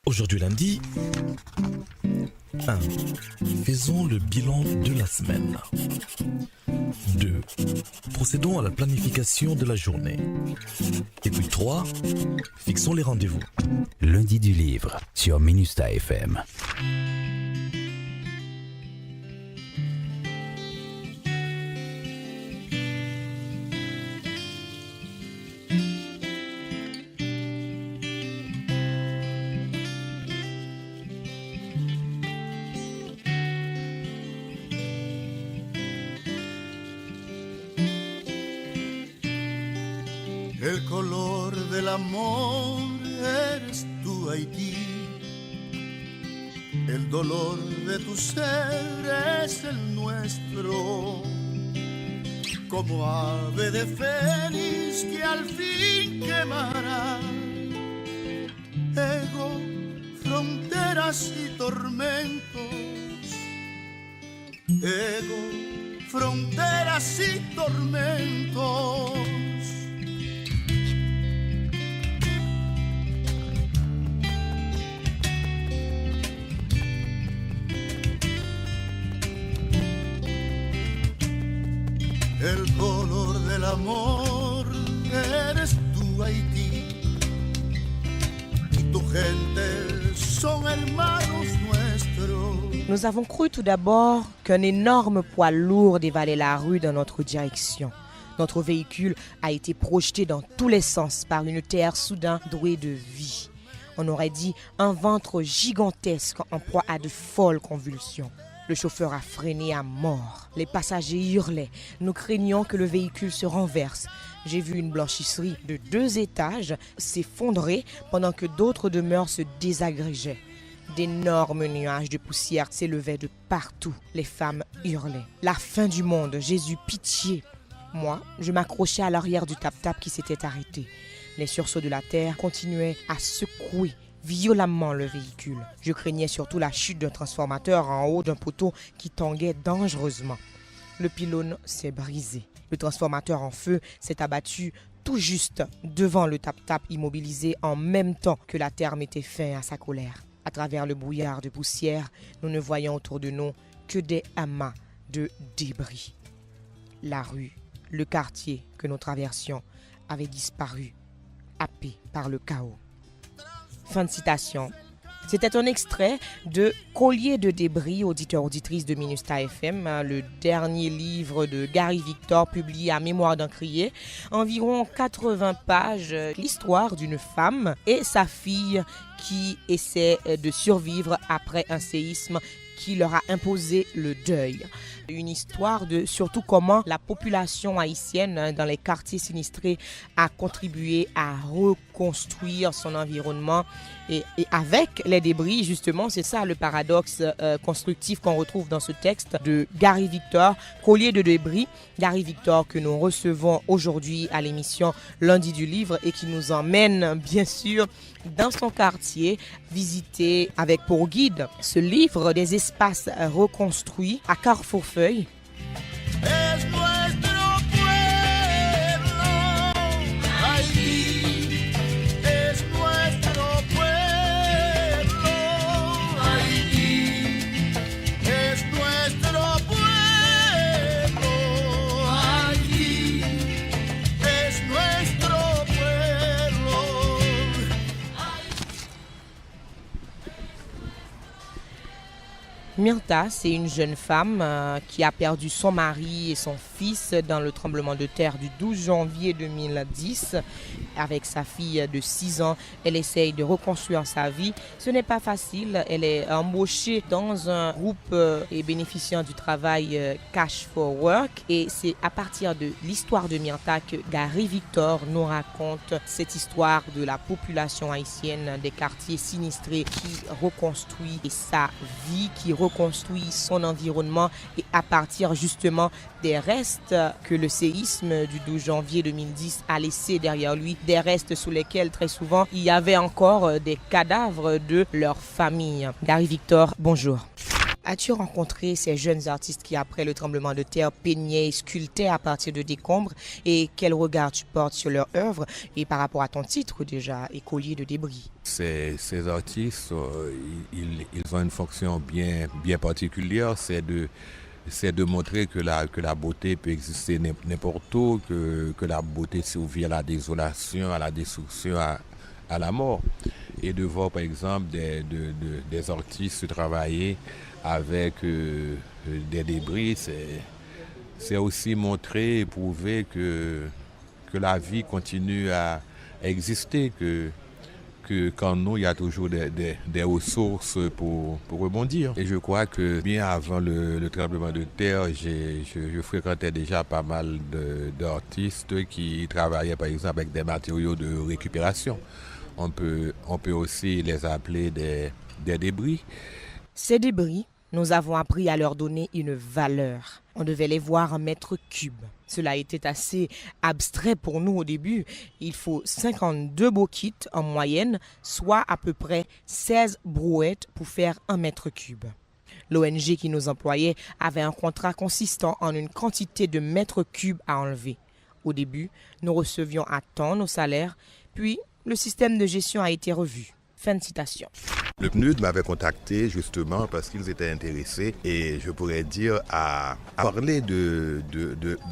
Aujourd'hui lundi 1. Faisons le bilan de la semaine. 2. Procédons à la planification de la journée. Et puis 3. Fixons les rendez-vous. Lundi du livre sur Minusta FM. El color del amor eres tú, Haití. El dolor de tu ser es el nuestro. Como ave de fénix que al fin quemará. Ego, fronteras y tormentos. Ego, fronteras y tormentos. El color del amor eres tú, Haití, y tu gente son hermanos nuestros. Nous avons cru tout d'abord qu'un énorme poids lourd dévalait la rue dans notre direction. Notre véhicule a été projeté dans tous les sens par une terre soudain douée de vie. On aurait dit un ventre gigantesque en proie à de folles convulsions. Le chauffeur a freiné à mort. Les passagers hurlaient. Nous craignions que le véhicule se renverse. J'ai vu une blanchisserie de 2 étages s'effondrer pendant que d'autres demeures se désagrégeaient. D'énormes nuages de poussière s'élevaient de partout. Les femmes hurlaient. La fin du monde, Jésus, pitié! Moi, je m'accrochais à l'arrière du tap-tap qui s'était arrêté. Les sursauts de la terre continuaient à secouer violemment le véhicule. Je craignais surtout la chute d'un transformateur en haut d'un poteau qui tanguait dangereusement. Le pylône s'est brisé. Le transformateur en feu s'est abattu tout juste devant le tap-tap immobilisé en même temps que la terre mettait fin à sa colère. À travers le brouillard de poussière, nous ne voyions autour de nous que des amas de débris. La rue, le quartier que nous traversions avait disparu, happé par le chaos. Fin de citation. C'était un extrait de Collier de débris, auditeur-auditrice de Minusta FM, le dernier livre de Gary Victor publié à Mémoire d'Encrier. Environ 80 pages, l'histoire d'une femme et sa fille qui essaient de survivre après un séisme qui leur a imposé le deuil. Une histoire de surtout comment la population haïtienne dans les quartiers sinistrés a contribué à reconstruire son environnement et avec les débris, justement, c'est ça le paradoxe constructif qu'on retrouve dans ce texte de Gary Victor, Collier de débris. Gary Victor que nous recevons aujourd'hui à l'émission Lundi du livre et qui nous emmène bien sûr dans son quartier, visiter avec pour guide ce livre des espaces reconstruits à Carrefourfeuille. Myrta, c'est une jeune femme qui a perdu son mari et son fils dans le tremblement de terre du 12 janvier 2010. Avec sa fille de 6 ans, elle essaye de reconstruire sa vie. Ce n'est pas facile. Elle est embauchée dans un groupe et bénéficiant du travail Cash for Work. Et c'est à partir de l'histoire de Myrta que Gary Victor nous raconte cette histoire de la population haïtienne des quartiers sinistrés qui reconstruit sa vie, qui reconstruit son environnement et à partir justement des restes que le séisme du 12 janvier 2010 a laissé derrière lui, des restes sous lesquels très souvent il y avait encore des cadavres de leur famille. Gary Victor, bonjour. As-tu rencontré ces jeunes artistes qui, après le tremblement de terre, peignaient et sculptaient à partir de décombres? Et quel regard tu portes sur leur œuvre et par rapport à ton titre déjà, écolier de débris? Ces artistes, ils ont une fonction bien particulière, c'est de montrer que la beauté peut exister n'importe où, que la beauté survit à la désolation, à la destruction, à la mort. Et de voir par exemple des artistes travailler avec des débris, c'est aussi montrer et prouver que la vie continue à exister, qu'en nous, il y a toujours des ressources pour rebondir. Et je crois que bien avant le tremblement de terre, je fréquentais déjà pas mal d'artistes qui travaillaient par exemple avec des matériaux de récupération. On peut aussi les appeler des débris. Ces débris, nous avons appris à leur donner une valeur. On devait les voir en mètres cubes. Cela était assez abstrait pour nous au début. Il faut 52 bauxites en moyenne, soit à peu près 16 brouettes pour faire 1 mètre cube. L'ONG qui nous employait avait un contrat consistant en une quantité de mètres cubes à enlever. Au début, nous recevions à temps nos salaires, puis le système de gestion a été revu. Fin de citation. Le PNUD m'avait contacté justement parce qu'ils étaient intéressés et je pourrais dire à parler de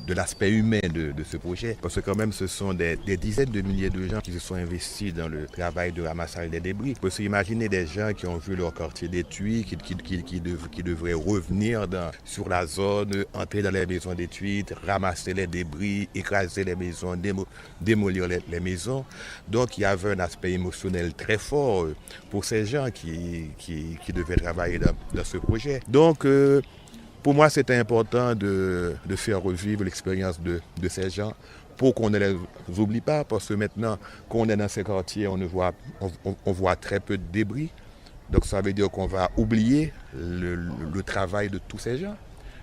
l'aspect humain de ce projet. Parce que quand même ce sont des dizaines de milliers de gens qui se sont investis dans le travail de ramassage des débris. On peut s'imaginer des gens qui ont vu leur quartier détruit, qui devraient revenir sur la zone, entrer dans les maisons détruites, ramasser les débris, écraser les maisons, démolir les maisons. Donc il y avait un aspect émotionnel très fort pour ces gens qui devaient travailler dans ce projet. Donc, pour moi, c'était important de faire revivre l'expérience de ces gens pour qu'on ne les oublie pas, parce que maintenant qu'on est dans ces quartiers, on voit très peu de débris. Donc, ça veut dire qu'on va oublier le travail de tous ces gens.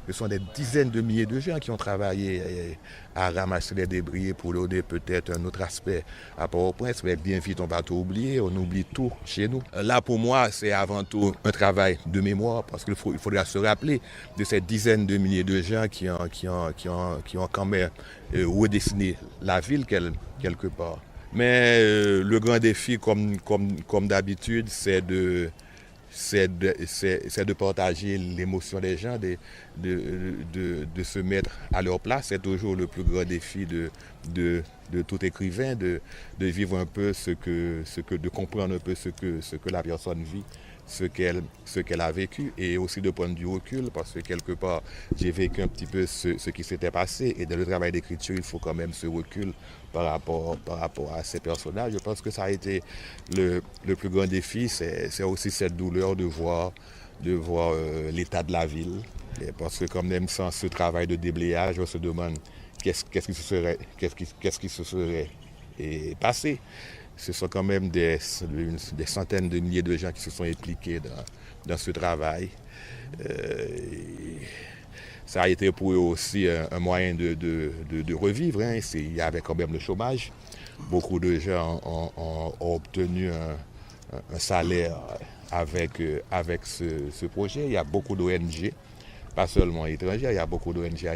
Ce sont des dizaines de milliers de gens qui ont travaillé à ramasser les débris pour donner peut-être un autre aspect à Port-au-Prince. Mais bien vite, on va tout oublier, on oublie tout chez nous. Là, pour moi, c'est avant tout un travail de mémoire parce qu'il faudra se rappeler de ces dizaines de milliers de gens qui ont quand même redessiné la ville quelque part. Mais le grand défi, comme d'habitude, c'est de partager l'émotion des gens, de se mettre à leur place. C'est toujours le plus grand défi de tout écrivain, de vivre un peu de comprendre un peu ce que la personne vit, ce qu'elle a vécu, et aussi de prendre du recul, parce que quelque part, j'ai vécu un petit peu ce qui s'était passé, et dans le travail d'écriture, il faut quand même ce recul par rapport à ces personnages. Je pense que ça a été le plus grand défi, c'est aussi cette douleur de voir l'état de la ville. Et parce que comme même sans ce travail de déblayage, on se demande qu'est-ce qui se serait passé. Ce sont quand même des centaines de milliers de gens qui se sont impliqués dans ce travail. Ça a été pour eux aussi un moyen de revivre. Hein. Il y avait quand même le chômage. Beaucoup de gens ont obtenu un salaire avec ce projet. Il y a beaucoup d'ONG, pas seulement étrangères, il y a beaucoup d'ONG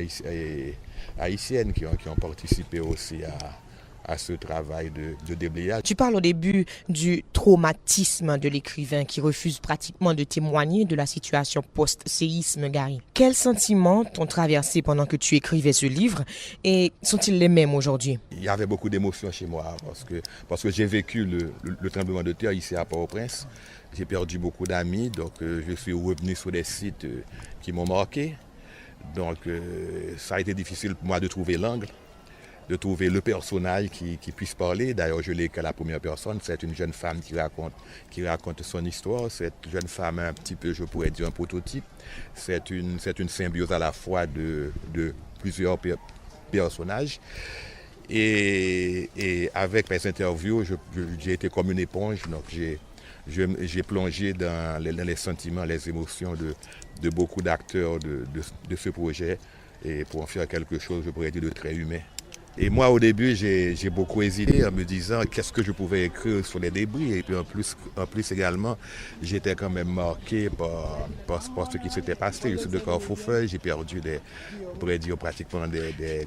haïtiennes qui ont participé aussi à ce travail de déblayage. Tu parles au début du traumatisme de l'écrivain qui refuse pratiquement de témoigner de la situation post-séisme, Gary. Quels sentiments t'ont traversé pendant que tu écrivais ce livre et sont-ils les mêmes aujourd'hui? Il y avait beaucoup d'émotions chez moi parce que j'ai vécu le tremblement de terre ici à Port-au-Prince. J'ai perdu beaucoup d'amis, donc je suis revenu sur des sites qui m'ont marqué. Donc ça a été difficile pour moi de trouver l'angle, de trouver le personnage qui puisse parler. D'ailleurs, je l'ai qu'à la première personne. C'est une jeune femme qui raconte son histoire. Cette jeune femme, un petit peu, je pourrais dire, un prototype. C'est une symbiose à la fois de plusieurs personnages. Et avec mes interviews, j'ai été comme une éponge. Donc, j'ai plongé dans les sentiments, les émotions de beaucoup d'acteurs de ce projet. Et pour en faire quelque chose, je pourrais dire, de très humain. Et moi, au début, j'ai beaucoup hésité en me disant qu'est-ce que je pouvais écrire sur les débris. Et puis en plus également, j'étais quand même marqué par ce qui s'était passé. Je suis de Carrefourfeuille, j'ai perdu on pourrait dire pratiquement des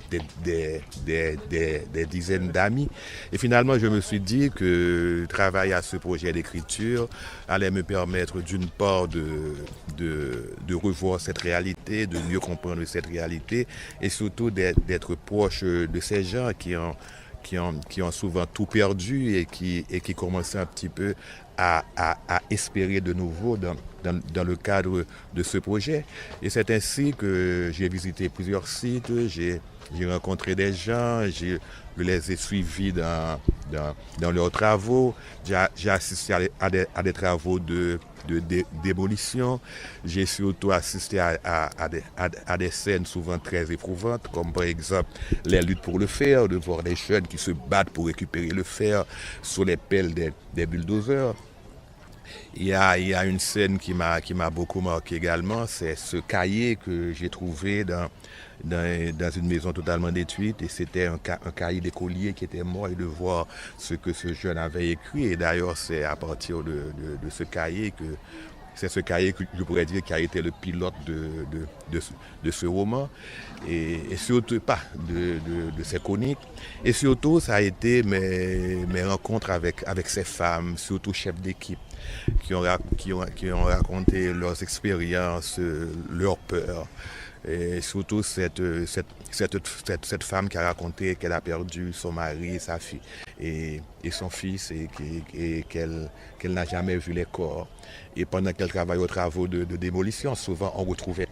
dizaines d'amis. Et finalement, je me suis dit que travailler à ce projet d'écriture allait me permettre d'une part de revoir cette réalité, de mieux comprendre cette réalité et surtout d'être proche de ces gens qui ont souvent tout perdu et qui commençaient un petit peu à espérer de nouveau dans le cadre de ce projet. Et c'est ainsi que j'ai visité plusieurs sites, j'ai rencontré des gens, je les ai suivis dans leurs travaux, j'ai assisté à des travaux de démolition, j'ai surtout assisté à des scènes souvent très éprouvantes, comme par exemple les luttes pour le fer, de voir des jeunes qui se battent pour récupérer le fer sur les pelles des bulldozers. Il y a une scène qui m'a beaucoup marqué également, c'est ce cahier que j'ai trouvé dans une maison totalement détruite, et c'était un cahier d'écolier qui était mort, et de voir ce que ce jeune avait écrit. Et d'ailleurs, c'est à partir de ce cahier que je pourrais dire qui a été le pilote de ce roman, et surtout pas de ces chroniques. Et surtout, ça a été mes rencontres avec ces femmes, surtout chefs d'équipe, qui ont raconté leurs expériences, leurs peurs. Et surtout cette femme qui a raconté qu'elle a perdu son mari, sa fille et son fils, et qu'elle n'a jamais vu les corps. Et pendant qu'elle travaille aux travaux de démolition, souvent on retrouvait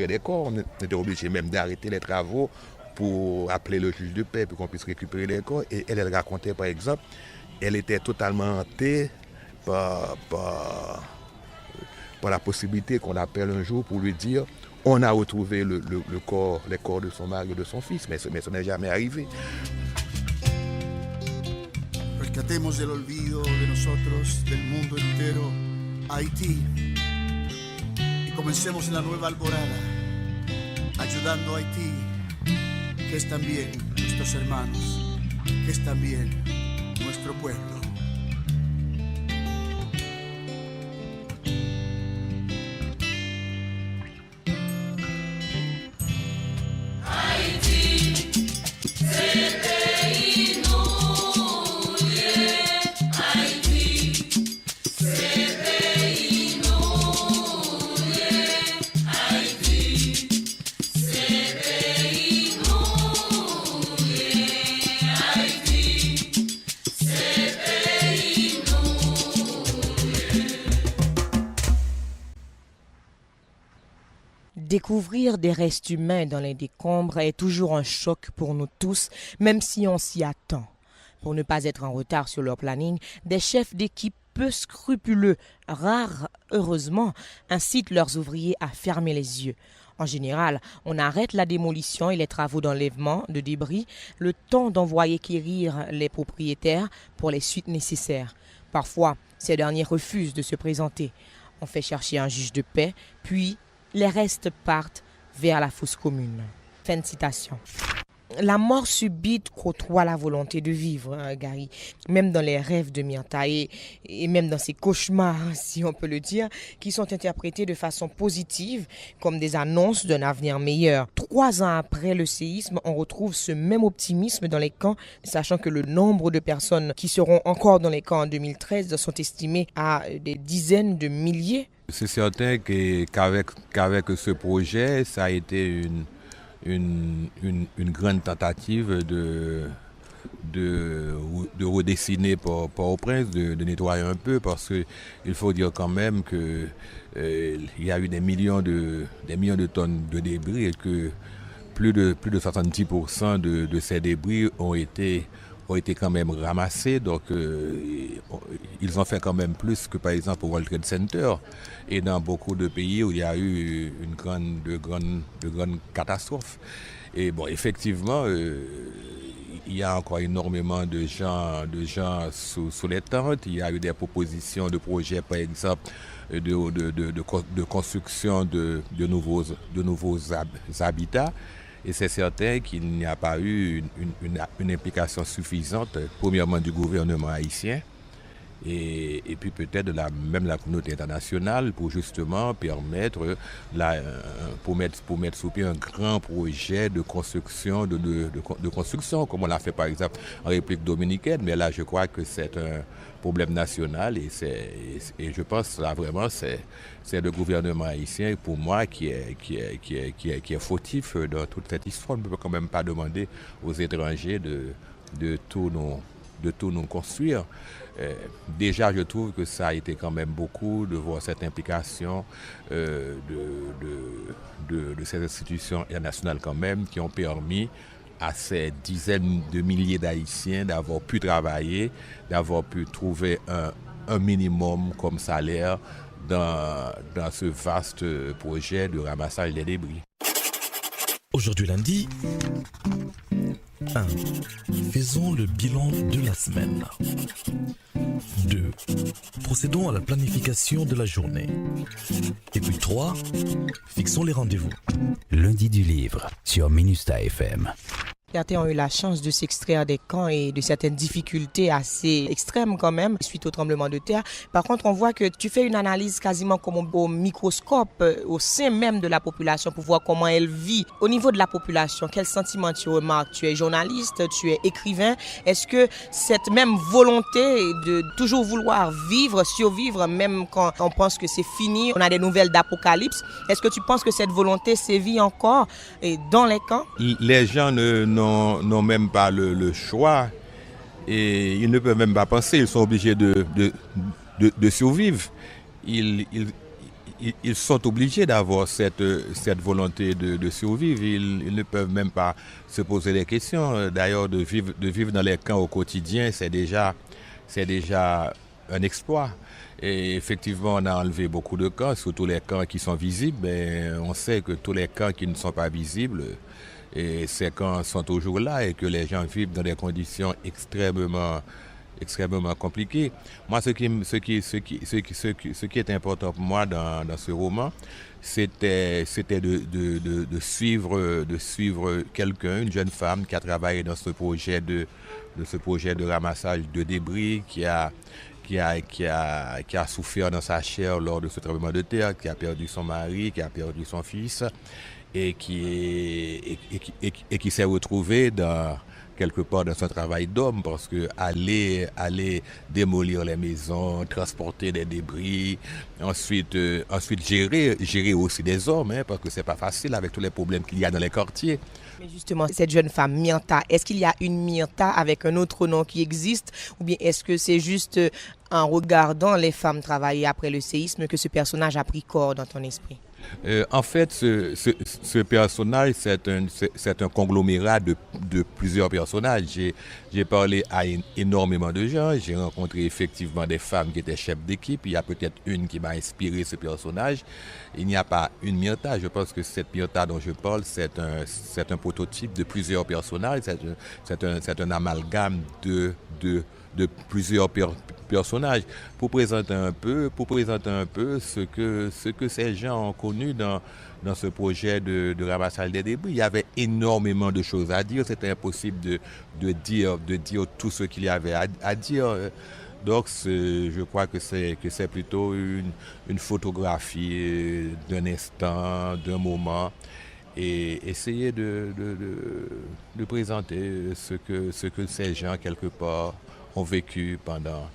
des corps. On était obligé même d'arrêter les travaux pour appeler le juge de paix pour qu'on puisse récupérer les corps. Et elle racontait par exemple, elle était totalement hantée par la possibilité qu'on appelle un jour pour lui dire on a retrouvé les corps de son mari et de son fils, mais ça n'est jamais arrivé. Rescatemos del olvido de nosotros, del mundo entero, Haití, y comencemos la nueva alborada, ayudando a Haití, que es también nuestros hermanos, que es también nuestro pueblo. Découvrir des restes humains dans les décombres est toujours un choc pour nous tous, même si on s'y attend. Pour ne pas être en retard sur leur planning, des chefs d'équipe peu scrupuleux, rares heureusement, incitent leurs ouvriers à fermer les yeux. En général, on arrête la démolition et les travaux d'enlèvement de débris, le temps d'envoyer quérir les propriétaires pour les suites nécessaires. Parfois, ces derniers refusent de se présenter. On fait chercher un juge de paix, puis les restes partent vers la fosse commune. Fin de citation. La mort subite côtoie la volonté de vivre, Gary. Même dans les rêves de Myrtha et même dans ses cauchemars, si on peut le dire, qui sont interprétés de façon positive comme des annonces d'un avenir meilleur. 3 ans après le séisme, on retrouve ce même optimisme dans les camps, sachant que le nombre de personnes qui seront encore dans les camps en 2013 sont estimés à des dizaines de milliers. C'est certain qu'avec ce projet, ça a été une grande tentative de redessiner Port-au-Prince, de nettoyer un peu, parce qu'il faut dire quand même que il y a eu des millions de tonnes de débris, et que plus de 70% de ces débris ont été quand même ramassés, donc ils ont fait quand même plus que par exemple au World Trade Center et dans beaucoup de pays où il y a eu de grandes catastrophes. Et bon, effectivement, il y a encore énormément de gens sous les tentes. Il y a eu des propositions de projets, par exemple, de construction de nouveaux habitats. Et c'est certain qu'il n'y a pas eu une implication suffisante, premièrement du gouvernement haïtien, et puis peut-être même la communauté internationale pour justement permettre pour mettre sous pied un grand projet de construction, de construction, comme on l'a fait par exemple en République dominicaine. Mais là, je crois que c'est un problème national et je pense là vraiment c'est le gouvernement haïtien pour moi qui est fautif dans toute cette histoire. On ne peut quand même pas demander aux étrangers de tout nous construire. Déjà, je trouve que ça a été quand même beaucoup de voir cette implication de ces institutions internationales quand même qui ont permis à ces dizaines de milliers d'Haïtiens d'avoir pu travailler, d'avoir pu trouver un minimum comme salaire dans ce vaste projet de ramassage des débris. Aujourd'hui lundi, 1. Faisons le bilan de la semaine. 2. Procédons à la planification de la journée. Et puis 3. Fixons les rendez-vous. Lundi du livre sur Minusta FM. Certains ont eu la chance de s'extraire des camps et de certaines difficultés assez extrêmes quand même suite au tremblement de terre. Par contre, on voit que tu fais une analyse quasiment comme au microscope au sein même de la population pour voir comment elle vit. Au niveau de la population, quel sentiment tu remarques? Tu es journaliste, tu es écrivain. Est-ce que cette même volonté de toujours vouloir vivre, survivre, même quand on pense que c'est fini, on a des nouvelles d'apocalypse, est-ce que tu penses que cette volonté sévit encore dans les camps? Les gens n'ont même pas le choix et ils ne peuvent même pas penser, ils sont obligés de survivre. Ils sont obligés d'avoir cette volonté de survivre. Ils ne peuvent même pas se poser des questions. D'ailleurs, de vivre dans les camps au quotidien, c'est déjà un exploit. Et effectivement, on a enlevé beaucoup de camps, surtout les camps qui sont visibles. Mais on sait que tous les camps qui ne sont pas visibles, et ces camps sont toujours là et que les gens vivent dans des conditions extrêmement compliquées. Moi, ce qui est important pour moi dans ce roman, c'était de suivre quelqu'un, une jeune femme qui a travaillé dans ce projet de ramassage de débris, qui a souffert dans sa chair lors de ce tremblement de terre, qui a perdu son mari, qui a perdu son fils, et qui s'est retrouvé quelque part dans son travail d'homme, parce que aller démolir les maisons, transporter des débris, ensuite gérer aussi des hommes, parce que c'est pas facile avec tous les problèmes qu'il y a dans les quartiers. Mais justement, cette jeune femme, Mianta, est-ce qu'il y a une Mianta avec un autre nom qui existe, ou bien est-ce que c'est juste en regardant les femmes travailler après le séisme que ce personnage a pris corps dans ton esprit? En fait, ce personnage, c'est un conglomérat de plusieurs personnages. J'ai parlé à énormément de gens. J'ai rencontré effectivement des femmes qui étaient chefs d'équipe. Il y a peut-être une qui m'a inspiré ce personnage. Il n'y a pas une Mianta. Je pense que cette Mianta dont je parle, c'est un prototype de plusieurs personnages. C'est un amalgame de plusieurs personnages pour présenter un peu ce que ces gens ont connu dans ce projet de ramassage des débris. Il y avait énormément de choses à dire, c'était impossible de dire tout ce qu'il y avait à dire. Donc je crois que c'est plutôt une photographie d'un instant, d'un moment, et essayer de présenter ce que ces gens quelque part ont vécu pendant.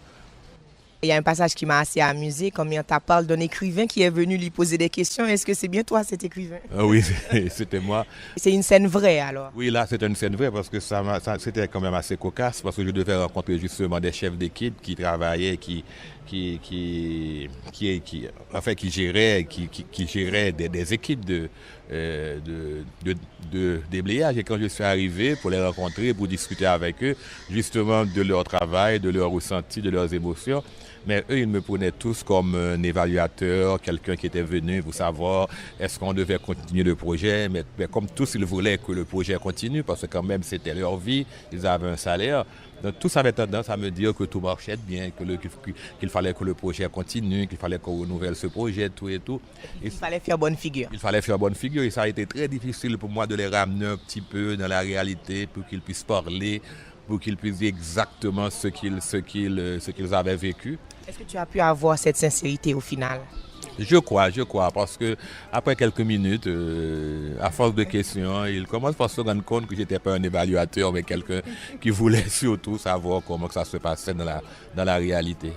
Il y a un passage qui m'a assez amusé, quand tu parles d'un écrivain qui est venu lui poser des questions. Est-ce que c'est bien toi, cet écrivain? Oui, c'était moi. C'est une scène vraie, alors? Oui, là, c'était une scène vraie parce que c'était quand même assez cocasse, parce que je devais rencontrer justement des chefs d'équipe qui travaillaient, qui géraient des équipes de déblayage. Et quand je suis arrivé pour les rencontrer, pour discuter avec eux, justement de leur travail, de leurs ressentis, de leurs émotions, mais eux, ils me prenaient tous comme un évaluateur, quelqu'un qui était venu pour savoir est-ce qu'on devait continuer le projet. Mais comme tous, ils voulaient que le projet continue, parce que quand même, c'était leur vie, ils avaient un salaire. Donc tout ça avait tendance à me dire que tout marchait bien, qu'il fallait que le projet continue, qu'il fallait qu'on renouvelle ce projet, tout et tout. Il fallait faire bonne figure. Il fallait faire bonne figure et ça a été très difficile pour moi de les ramener un petit peu dans la réalité pour qu'ils puissent parler, pour qu'ils puissent dire exactement ce qu'ils avaient vécu. Est-ce que tu as pu avoir cette sincérité au final? Je crois, parce que après quelques minutes, à force de questions, ils commencent par se rendre compte que j'étais pas un évaluateur, mais quelqu'un qui voulait surtout savoir comment que ça se passait dans la réalité.